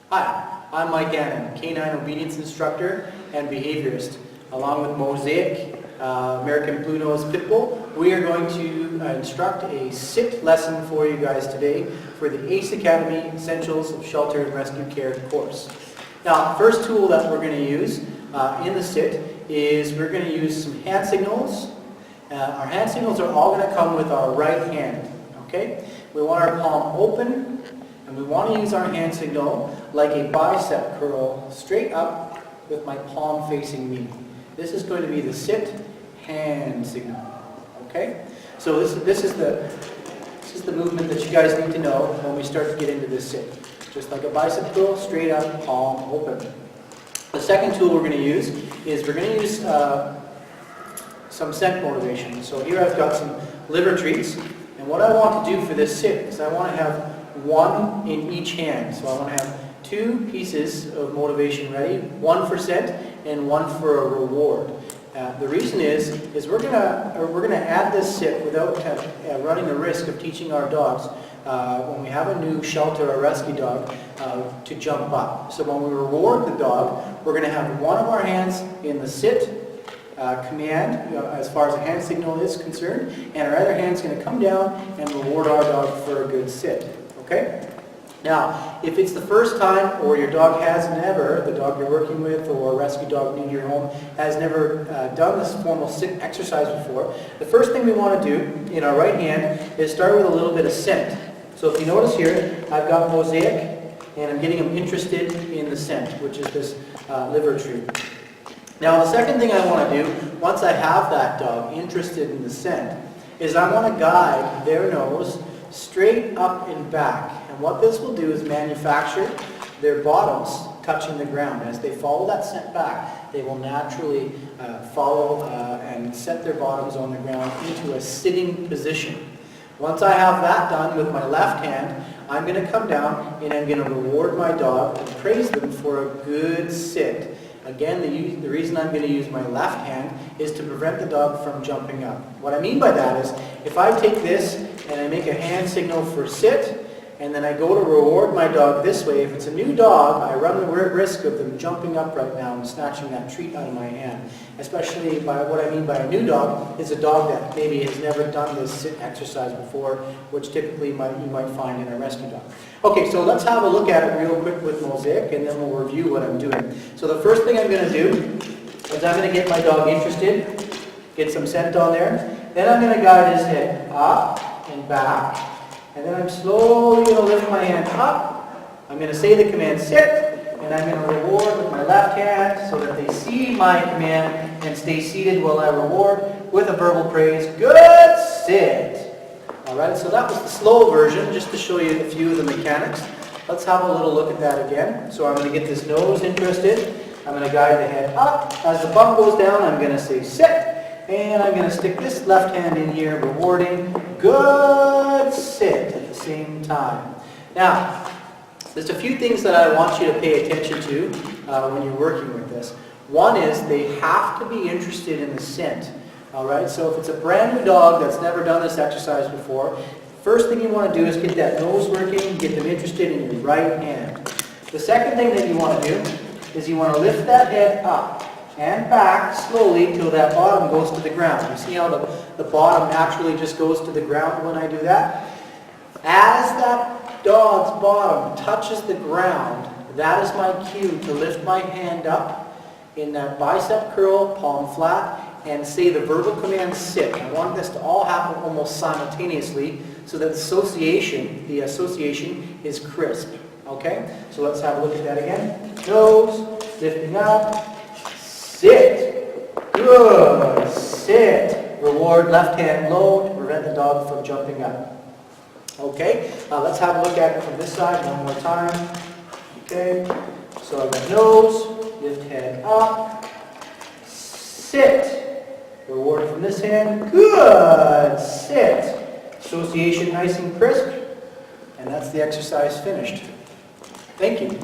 Hi, I'm Mike Canine, Canine Obedience Instructor and Behaviorist. Along with Mosaic, American Blue Nose Pit Bull, we are going to instruct a sit lesson for you guys today for the ACE Academy Essentials of Shelter and Rescue Care course. Now, the first tool that we're going to use in the sit is we're going to use some hand signals. Our hand signals are all going to come with our right hand. Okay? We want our palm open. And we want to use our hand signal like a bicep curl, straight up with my palm facing me. This is going to be the sit hand signal. Okay? So this is the movement that you guys need to know when we start to get into this sit. Just like a bicep curl, straight up, palm open. The second tool we're going to use is we're going to use some scent motivation. So here I've got some liver treats, and what I want to do for this sit is I want to have one in each hand. So I want to have two pieces of motivation ready, one for scent and one for a reward. The reason is we're gonna add this sit without running the risk of teaching our dogs when we have a new shelter or rescue dog to jump up. So when we reward the dog, we're going to have one of our hands in the sit command, as far as the hand signal is concerned, and our other hand's going to come down and reward our dog for a good sit. Okay? Now, if it's the first time or your dog has never, the dog you're working with or a rescue dog in your home has never done this formal sit exercise before, the first thing we want to do in our right hand is start with a little bit of scent. So if you notice here, I've got Mosaic and I'm getting him interested in the scent, which is this liver treat. Now the second thing I want to do, once I have that dog interested in the scent, is I want to guide their nose straight up and back. And what this will do is manufacture their bottoms touching the ground. As they follow that scent back, they will naturally follow and set their bottoms on the ground into a sitting position. Once I have that done with my left hand, I'm going to come down and I'm going to reward my dog and praise them for a good sit. Again, the reason I'm going to use my left hand is to prevent the dog from jumping up. What I mean by that is, if I take this and I make a hand signal for sit, and then I go to reward my dog this way, if it's a new dog, I run the risk of them jumping up right now and snatching that treat out of my hand. Especially by what I mean by a new dog is a dog that maybe has never done this sit exercise before, which typically you might find in a rescue dog. Okay, so let's have a look at it real quick with Mosaic, and then we'll review what I'm doing. So the first thing I'm going to do is I'm going to get my dog interested, get some scent on there. Then I'm going to guide his head up and back. And then I'm slowly going to lift my hand up. I'm going to say the command sit, and I'm going to reward with my left hand so that they see my command and stay seated while I reward with a verbal praise. Good sit. Alright, so that was the slow version, just to show you a few of the mechanics. Let's have a little look at that again. So I'm going to get this nose interested. I'm going to guide the head up. As the bump goes down, I'm going to say sit. And I'm going to stick this left hand in here, rewarding good sit at the same time. Now, there's a few things that I want you to pay attention to when you're working with this. One is they have to be interested in the scent. Alright, so if it's a brand new dog that's never done this exercise before, first thing you want to do is get that nose working, get them interested in your right hand. The second thing that you want to do is you want to lift that head up and back slowly till that bottom goes to the ground. You see how the bottom naturally just goes to the ground when I do that? As that dog's bottom touches the ground, that is my cue to lift my hand up in that bicep curl, palm flat, and say the verbal command sit. I want this to all happen almost simultaneously so that the association is crisp. Okay? So let's have a look at that again. Nose, lifting up. Sit. Good. Sit. Reward left hand low to prevent the dog from jumping up. Okay. Let's have a look at it from this side one more time. Okay. So I've got nose, lift head up, sit. Reward from this hand. Good. Sit. Association nice and crisp. And that's the exercise finished. Thank you.